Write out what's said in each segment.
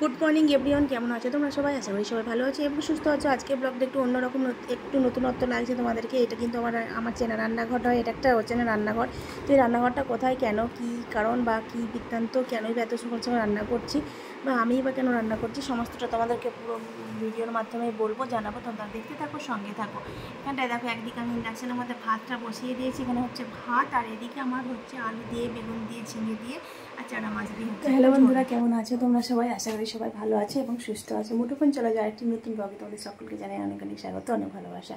Good morning everyone, কেমন আছো তোমরা সবাই? আশা করি সবাই ভালো আছে এবং সুস্থ আছো। আজকে ব্লগটা একটু অন্যরকম, একটু নতুনত্ব লাগছে তোমাদেরকে। এটা কিন্তু আমার চেনা রান্নাঘর হয়, এটা একটা অচেনা রান্নাঘর। তো এই রান্নাঘরটা কোথায়, কেন, কী কারণ বা কী বৃত্তান্ত, কেনই বা এত সকাল সকাল রান্না করছি বা আমিই বা কেন রান্না করছি, সমস্তটা তোমাদেরকে পুরো ভিডিওর মাধ্যমে বলবো, জানাবো। তোমরা দেখতে থাকো, সঙ্গে থাকো। এখানটায় দেখো, একদিকে আমি ইন্ডাকশানের মধ্যে ভাতটা বসিয়ে দিয়েছি। এখানে হচ্ছে ভাত, আর এদিকে আমার হচ্ছে আলু দিয়ে, বেগুন দিয়ে, ঝিঙে দিয়ে আর চানা মাছ দিয়ে হচ্ছে। হ্যালো বন্ধুরা, কেমন আছো তোমরা সবাই? আশা করি সবাই ভালো আছে এবং সুস্থ আছে। মুঠোফোন চলে যায় একটি নতুন ব্লগে তোমাদের সকলকে জানাই অনেক অনেক স্বাগত, অনেক ভালোবাসা।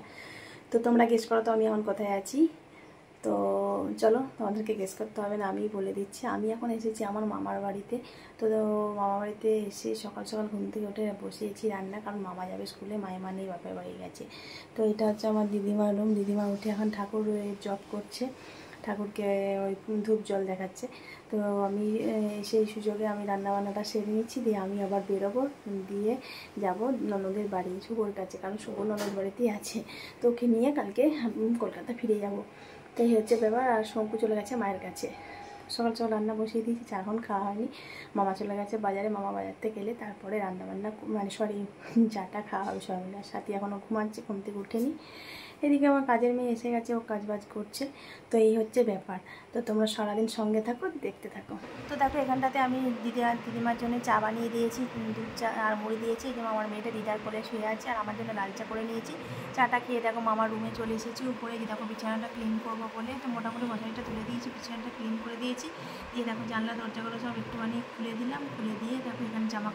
তো তোমরা গেস করো তো আমি এখন কোথায় আছি। তো চলো, তোমাদেরকে গেস করতে হবে না, আমিই বলে দিচ্ছি। আমি এখন এসেছি আমার মামার বাড়িতে। তো মামার বাড়িতে এসে সকাল সকাল ঘুম থেকে উঠে বসিয়েছি রান্না, কারণ মামা যাবে স্কুলে, মায়েমা নেই, বাপের বাড়ি গেছে। তো এটা হচ্ছে আমার দিদিমার রুম। দিদিমা উঠে এখন ঠাকুর জপ করছে, ঠাকুরকে ওই ধূপ জল দেখাচ্ছে। তো আমি সেই সুযোগে আমি রান্নাবান্নাটা সেরে নিচ্ছি, দিয়ে আমি আবার বেরোবো, দিয়ে যাব ননদের বাড়ি শুভর কাছে, কারণ শুভ ননদ বাড়িতেই আছে। তো ওকে নিয়ে কালকে কলকাতা ফিরে যাব। তো এই হচ্ছে ব্যাপার। আর শঙ্কু চলে গেছে মায়ের কাছে। সকাল সকাল রান্না বসিয়ে দিয়েছি, চা এখন খাওয়া হয়নি। মামা চলে গেছে বাজারে, মামা বাজার থেকে এলে তারপরে রান্নাবান্না, মানে সরি, চাটা খাওয়া হবে সবাই মিলে। সাথে এখনও ঘুমাচ্ছে, ঘুম থেকে উঠেনি। এদিকে আমার কাজের মেয়ে এসে গেছে, ও কাজবাজ করছে। তো এই হচ্ছে ব্যাপার। তো তোমরা সারাদিন সঙ্গে থাকো, দেখতে থাকো। তো দেখো, এখানটাতে আমি দিদিমার জন্য চা বানিয়ে দিয়েছি, দুধ চা আর মুড়ি দিয়েছি। যে আমার মেয়েটা দিদার করে শুয়ে আছে, আর আমার জন্য লাল চা করে নিয়েছি। চাটা খেয়ে দেখো মামার রুমে চলে এসেছি উপরে। যে দেখো, বিছানাটা ক্লিন করবো বলে তো মোটামুটি মশারিটা তুলে দিয়েছি, বিছানাটা ক্লিন করে দিয়েছি। দিয়ে দেখো, জানলা দরজাগুলো সব একটুখানি খুলে দিলাম। খুলে দিয়ে দেখো, এখানে জামা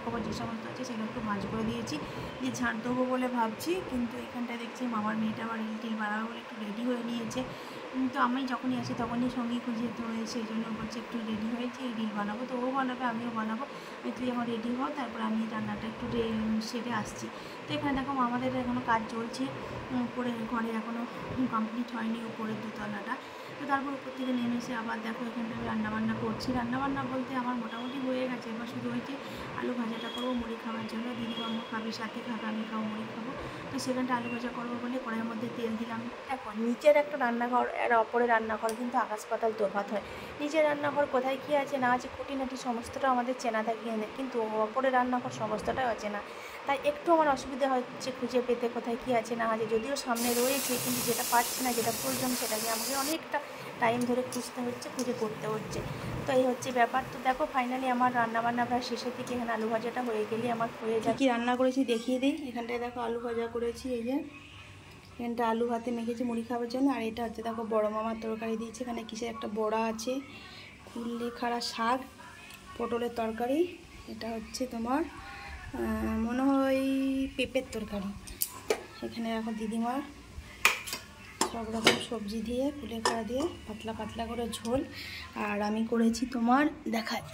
কাপড় যে সমস্ত আছে সেগুলো একটু ভাঁজ করে দিয়েছি। দিয়ে ঝাড় দেবো বলে ভাবছি, কিন্তু এখানটায় দেখছি মামার মেয়েটা আবার রিল বানাবে বলে একটু রেডি হয়ে নিয়েছে। তো আমি যখনই আসি তখনই সঙ্গী খুঁজে, তো সেই জন্য বলছে একটু রেডি হয়েছে, রিল বানাবো। তো ও বানাবে, আমিও বানাবো। তুই এখন রেডি হও, তারপর আমি রান্নাটা একটু সেরে আসছি। তো এখানে দেখো, আমাদের এখনও কাজ চলছে উপরে, ঘরে এখনও কমপ্লিট হয়নি উপরের দোতলাটা। তো তারপর উপর থেকে নেমে এসে আবার দেখো, এখানটা আমি রান্নাবান্না করছি। রান্নাবান্না বলতে আমার মোটামুটি হয়ে গেছে। এবার শুধু হয়েছে আলু ভাজাটা করবো মুড়ি খাওয়ার জন্য। দিদিবাবু খাবে, সাথে খাবে, আমি খাবো, মুড়ি খাবো। তো সেখানটা আলু ভাজা করবো বলে কড়াইয়ের মধ্যে তেল দিলাম। দেখো, নিচের একটা রান্নাঘর আর অপরের রান্নাঘর কিন্তু আকাশ পাতাল তফাৎ হয়। নিচের রান্নাঘর কোথায় কী আছে না আছে, খুঁটিনাটি সমস্তটা আমাদের চেনা থাকে, কিন্তু অপরের রান্নাঘর সমস্তটাই অচেনা। তাই একটু আমার অসুবিধা হচ্ছে খুঁজে পেতে কোথায় কী আছে না আছে। যদিও সামনে রয়েছে, কিন্তু যেটা পাচ্ছি না, যেটা প্রয়োজন, সেটাকে আমাকে অনেকটা টাইম ধরে খুঁজতে হচ্ছে, খুঁজে করতে হচ্ছে। তো এই হচ্ছে ব্যাপার। তো দেখো, ফাইনালি আমার রান্নাবান্না প্রায় শেষের দিকে। এখানে আলু ভাজাটা হয়ে গেলে আমার হয়ে যায়। কী রান্না করেছি দেখিয়ে দিই। এখানটায় দেখো, আলু ভাজা করেছি, এই যে এখানটা আলু ভাতে মেখেছি মুড়ি খাওয়ার জন্য। আর এটা হচ্ছে দেখো, বড় মামার তরকারি দিয়েছে। এখানে কিসের একটা বড়া আছে, কুলেখাড়া শাক, পটলের তরকারি। এটা হচ্ছে তোমার মনে হয় পেঁপের তরকারি। এখানে দেখো দিদিমার সব রকম সবজি দিয়ে, কুলেখাড়া দিয়ে পাতলা পাতলা করে ঝোল। আর আমি করেছি তোমার, দেখায়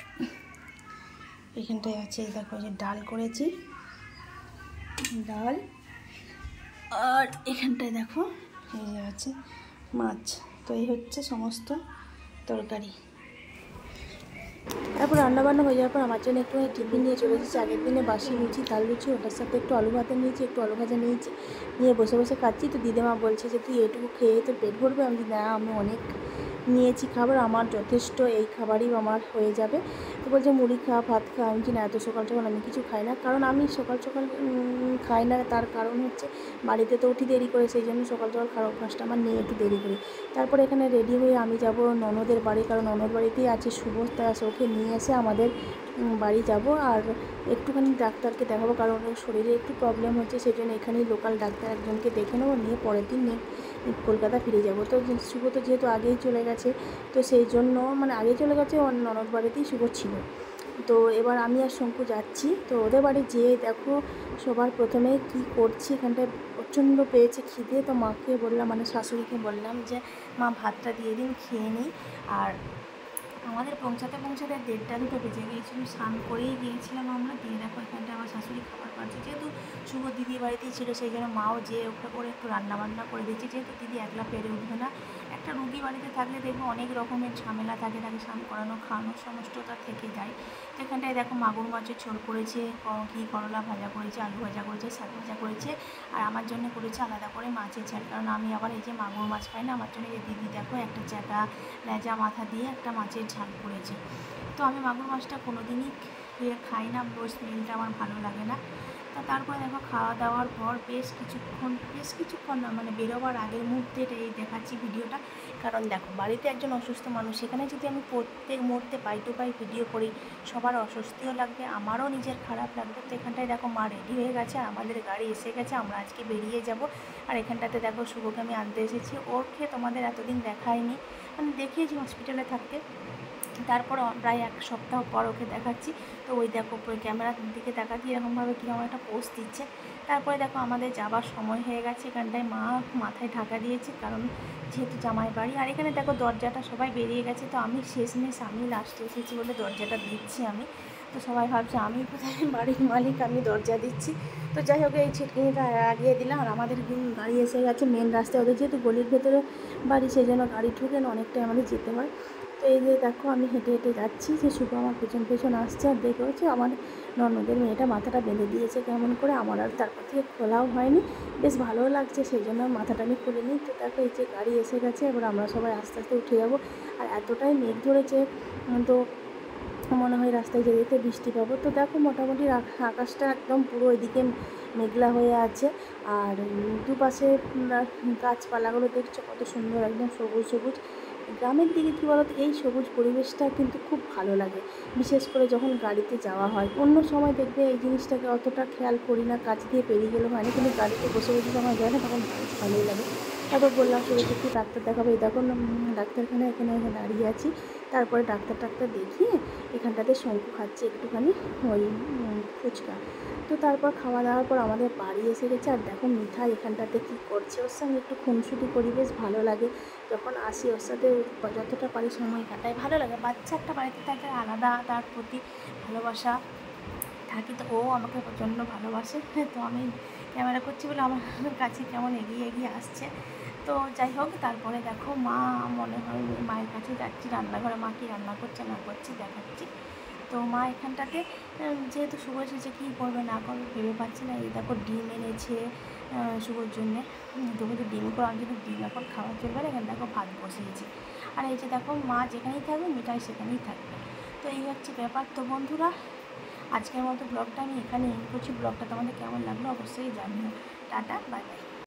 এখানটায় আছে দেখো, যে ডাল করেছি, ডাল। আর এখানটায় দেখো, এই যে আছে মাছ। তো এই হচ্ছে সমস্ত তরকারি। তারপর রান্নাবান্না হয়ে যাওয়ার পর আমার জন্য একটু টিফিন নিয়ে চলে এসেছি। আগের দিনে বাসি লুচি, তাল লুচি, ওটার সাথে একটু আলু ভাতে নিয়েছি, একটু আলু ভাজা নিয়েছি, নিয়ে বসে বসে খাচ্ছি। তো দিদিমা বলছে যে তুই এটুকু খেয়ে তো পেট ভরবে? আমি না, আমি অনেক নিয়েছি খাবার, আমার যথেষ্ট, এই খাবারই আমার হয়ে যাবে। তো বলছে মুড়ি খা, ভাত খা। আমি কি না, এত সকাল সকাল আমি কিছু খাই না, কারণ আমি সকাল সকাল খাই না। তার কারণ হচ্ছে বাড়িতে তো উঠি দেরি করে, সেই জন্য সকাল সকাল খাওয়ার অভ্যাসটা আমার নিয়ে একটু দেরি করি। তারপরে এখানে রেডি হয়ে আমি যাব ননদের বাড়ি, কারণ ননদ বাড়িতেই আছে শুভ। তা ওকে নিয়ে এসে আমাদের বাড়ি যাব। আর একটুখানি ডাক্তারকে দেখাবো, কারণ ওর শরীরে একটু প্রবলেম হচ্ছে, সেই জন্য এখানেই লোকাল ডাক্তার একজনকে দেখে নেবো, নিয়ে পরের দিন কলকাতা ফিরে যাব। তো শুভ তো যেহেতু আগেই চলে গেছে, তো সেই জন্য, মানে আগেই চলে গেছে, ওর ননদ বাড়িতেই শুভ ছিল। তো এবার আমি আর শঙ্কু যাচ্ছি। তো ওদের বাড়ি যেয়ে দেখো, সবার প্রথমে কি করছি, এখানটায় প্রচণ্ড পেয়েছে খিদে। তো মাকে বললাম, মানে শাশুড়িকে বললাম যে মা ভাতটা দিয়ে দিন, খেয়ে নিই। আর আমাদের পৌঁছাতে 1:30-2 বেজে গিয়েছিল, স্নান করেই গিয়েছিলাম আমরা। দিয়ে দেখো, এখানটা আমার শাশুড়ি খাবার পাচ্ছে, যেহেতু শুভ দিদির বাড়িতেই ছিল, সেই জন্য মাও যেয়ে ওকে করে একটু রান্নাবান্না করে দিচ্ছে, যেহেতু দিদি একলা পেরে উঠবে না। একটা রুগী বাড়িতে থাকলে দেখবো অনেক রকমের ঝামেলা থাকে, তাকে স্নান করানো, খাওয়ানো সমস্তটা থেকে যায়। তো এখানটায় দেখো, মাগুর মাছের ঝোল করেছে, করলা ভাজা করেছে, আলু ভাজা করেছে, শাক ভাজা করেছে। আর আমার জন্য করেছে আলাদা করে মাছের ঝাল, কারণ আমি আবার এই যে মাগুর মাছ খাই না। আমার জন্য যে দিদি দেখো, একটা চ্যাটা লেজা মাথা দিয়ে একটা মাছের ঝাল করেছে। তো আমি মাগুর মাছটা কোনো দিনই খাই না, স্মেলটা আমার ভালো লাগে না। তো তারপরে দেখো খাওয়া দাওয়ার পর বেশ কিছুক্ষণ না, মানে বেরোবার আগের মুহূর্তে এই দেখাচ্ছি ভিডিওটা। কারণ দেখো বাড়িতে একজন অসুস্থ মানুষ, সেখানে যদি আমি প্রত্যেক মুহূর্তে পাই টু পাই ভিডিও করি, সবার অস্বস্তিও লাগবে, আমারও নিজের খারাপ লাগবে। তো এখানটায় দেখো মা রেডি হয়ে গেছে, আমাদের গাড়ি এসে গেছে, আমরা আজকে বেরিয়ে যাব। আর এখানটাতে দেখো শুভকে আমি আনতে এসেছি, ওরকে তোমাদের এতদিন দেখাইনি, মানে দেখিয়েছি হসপিটালে থাকতে, তারপর প্রায় 1 সপ্তাহ পর ওকে দেখাচ্ছি। তো ওই দেখো ক্যামেরার দিকে তাকাচ্ছি এরকমভাবে কীরকম একটা পোজ দিচ্ছে। তারপরে দেখো আমাদের যাবার সময় হয়ে গেছে, এখানটায় মা মাথায় ঢাকা দিয়েছে, কারণ যেহেতু জামাই বাড়ি। আর এখানে দেখো দরজাটা সবাই বেরিয়ে গেছে, তো আমি শেষমেশ আমি লাস্টে এসেছি বলে দরজাটা দিচ্ছি আমি। তো সবাই ভাবছে আমি কোথায় বাড়ির মালিক, আমি দরজা দিচ্ছি। তো যাই হোক এই ছিটকিনিটা আগিয়ে দিলাম, আর আমাদের গাড়ি এসে গেছে মেন রাস্তায়। ওদের যেহেতু গলির ভেতরে বাড়ি, সেই জন্য গাড়ি ঢুকে না অনেকটাই আমাদের যেতে হয়। তো এই যে দেখো আমি হেঁটে হেঁটে যাচ্ছি, যে শুভ আমার পেছন আসছে, আর দেখে হচ্ছে আমার ননদের মেয়েটা মাথাটা বেঁধে দিয়েছে কেমন করে, আমার আর তারপর থেকে খোলাও হয়নি, বেশ ভালোও লাগছে, সেই জন্য মাথাটা আমি খুলে নিই। তো দেখো এই যে গাড়ি এসে গেছে, এবার আমরা সবাই আস্তে আস্তে উঠে যাব। আর এতটাই মেঘ ধরেছে, তো মনে হয় রাস্তায় যেতে যেতে বৃষ্টি পাবো। তো দেখো মোটামুটি আকাশটা একদম পুরো এদিকে মেঘলা হয়ে আছে, আর দুপাশে গাছপালাগুলো দেখছো কত সুন্দর, একদম সবুজ সবুজ। গ্রামের দিকে কী বলতো, এই সবুজ পরিবেশটা কিন্তু খুব ভালো লাগে, বিশেষ করে যখন গাড়িতে যাওয়া হয়। অন্য সময় দেখবে এই জিনিসটাকে অতটা খেয়াল করি না, কাজ দিয়ে পেরিয়ে গেলে হয় না, কিন্তু গাড়িতে বসে বসে যখন যায় না তখন বেশ ভালোই লাগে। তারপর বললাম শুরুতে একটু ডাক্তার দেখাবো, এই দেখো ডাক্তারখানা এখানে দাঁড়িয়ে আছি। তারপরে ডাক্তার দেখিয়ে এখানটাতে শঙ্কু খাচ্ছি একটুখানি ওই ফুচকা। তো তারপর খাওয়া দাওয়ার পর আমাদের বাড়ি এসে গেছে। আর দেখো মিঠাই এখানটাতে কী করছে, ওর সঙ্গে একটু খুনসুটি করি, বেশ ভালো লাগে যখন আসি ওর সাথে, যতটা পারি সময় কাটাই, ভালো লাগে। বাচ্চা একটা বাড়িতে থাকলে আলাদা তার প্রতি ভালোবাসা থাকি, তো ও আমাকে প্রচণ্ড ভালোবাসে। তো আমি ক্যামেরা করছি বলে আমার কাছে কেমন এগিয়ে এগিয়ে আসছে। তো যাই হোক তারপরে দেখো মা, মনে হয় মায়ের কাছে যাচ্ছি, রান্নাঘরে মা কী রান্না করছে না করছে দেখাচ্ছি। তো মা এখানটাতে যেহেতু শুভ এসেছে কী করবে না করবে ভেবে পাচ্ছি না। এই দেখো ডিম এনেছে শুভর জন্যে, তো বলছে ডিম করে, আমি কিন্তু ডিম এখন খাওয়া চলবে না, এখানে দেখো ভাত বসিয়েছি। আর এই যে দেখো মা যেখানেই থাকবে মিঠাই সেখানেই থাকবে। তো এই হচ্ছে ব্যাপার। তো বন্ধুরা আজকের মতো ব্লগটা আমি এখানে এন্ড করছি। ব্লগটা তোমাদের কেমন লাগলো অবশ্যই জানিও। Tata, bye bye.